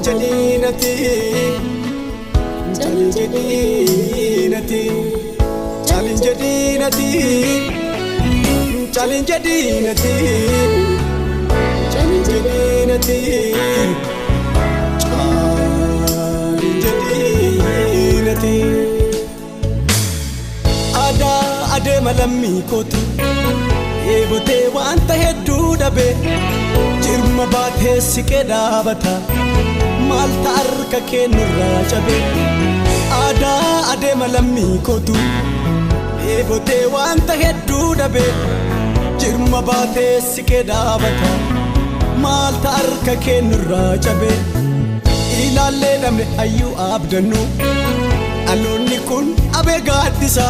jedinati challenge jedinati challenge jedinati challenge jedinati challenge jedinati challenge jedinati ada ade malammi kotu ebote wanta heddu dabe jirma baathe sike daabata mal tarka kenurra chabe ada ade malammi kotu ebote wanta heddu dabe jirma baathe sike daabata mal tarka kenurra chabe ilalle damne ayu abdanu alonni kun abe gaddisa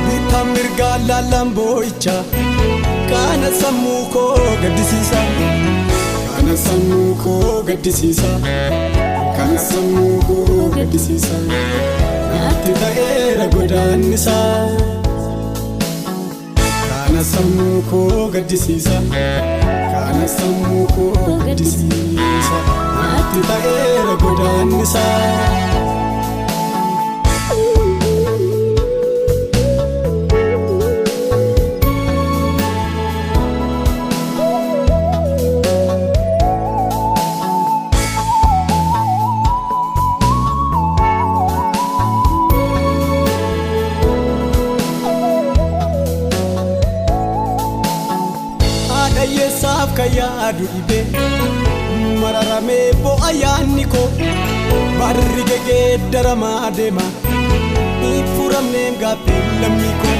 bitamirga lalamboicha kana sammuko gaddisisa kana sammuko gaddisisa kana sammuko gaddisisa natti ta'era godannisa kana sammuko gaddisisa kana sammuko gaddisisa natti ta'era godannisa Yesaf kaya adu ibe mararame bo ayani ko barri gege darama dema ifuramne gape lammi ko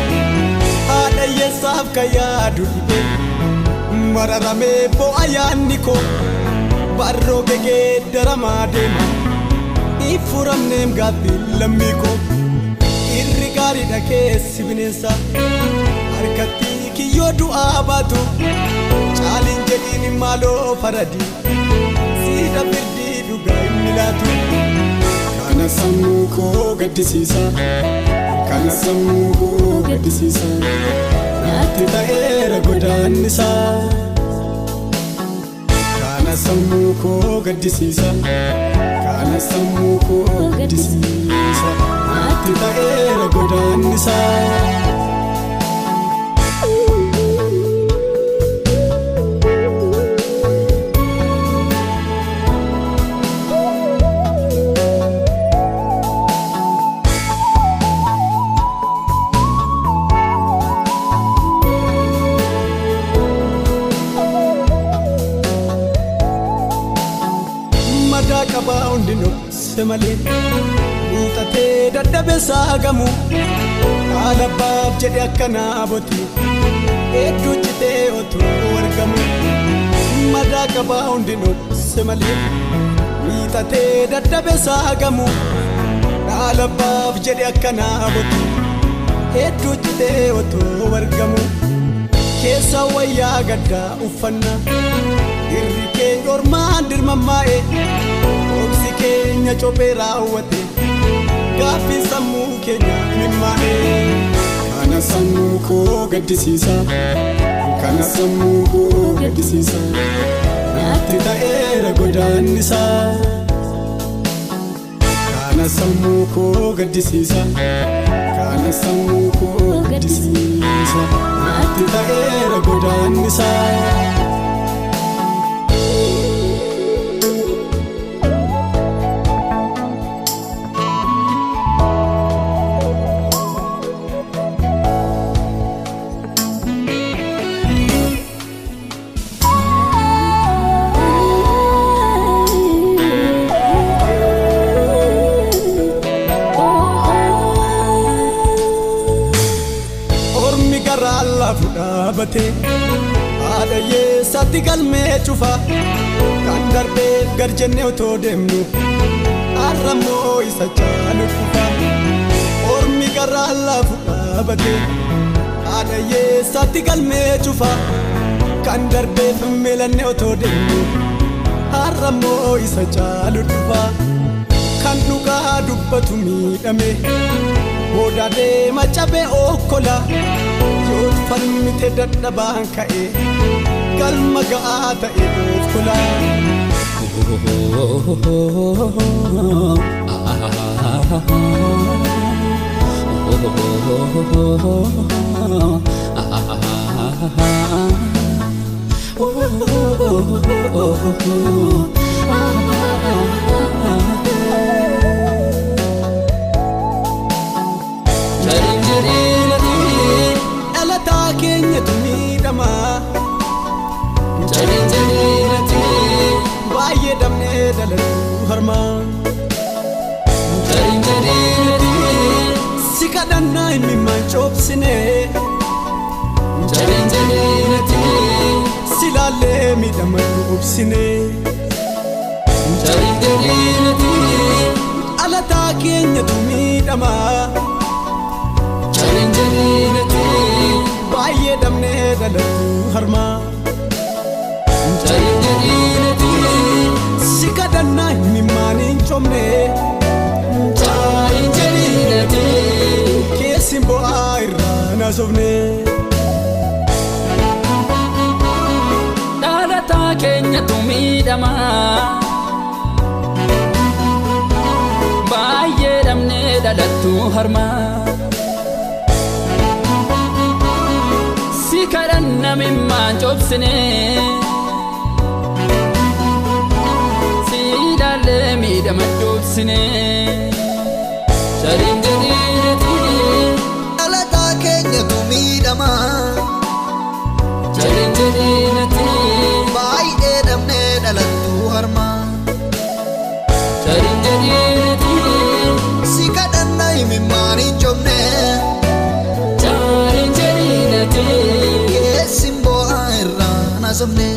ada yesaf kaya adu ibe mararame bo ayani ko barro gege darama dema ifuramne gape lammi ko irrigari dake sibinesa arkati kiyodu abatu challenge ini malo faradi sida birdi duga milatu kana sammuko gaddisisa kana sammuko gaddisisa natti ta'era godannisa kana sammuko gaddisisa kana sammuko gaddisisa natti ta'era godannisa Kabaundino semale utate daddabe sagamu ala bab jede akana boti eddu jite otu wargamu mada kabaundino semale utate daddabe sagamu ala bab jede akana boti eddu jite otu wargamu kesa waya gadda ufanna irrike orman dirmamae Kenya chopera wate gafi sammu Kenya mimane kana sammuko gaddisisa kana sammuko gaddisisa natti ta'era godannisa kana sammuko gaddisisa kana sammuko gaddisisa natti ta'era godannisa Fudhabate ada yesatti galme chufa kan darbe garjenne oto demnu arramo isa chalu chufa ormi garalla fudhabate ada yesatti galme chufa kan darbe melanne oto demnu arramo isa chalu chufa kan nuga dubbatu miidhame bodade machabe okkola Yot falmite dadhabaan ka'e galma ga'aa ta'e of kola Sikadana imi manchop sine Jarinjarinati silale mi damub sine Jarinjarinati alata kenya tumi dama Jarinjarinati baye damne dalatu harma Jarinjarinati sikadana imi manin chomne Jarinjarinati Simbo aira nasovne Dalata kenya tumidama Baye damne dalatu harma Sikaranna mimman jobsine Sidale midama jobsine Jarinjarinati Midama Jarinjarinati baay'ee damne dalatu harma Jarinjarinati si kadhanna himimmaan hin jomne Jarinjarinati keessin bo'aa irraa naasofne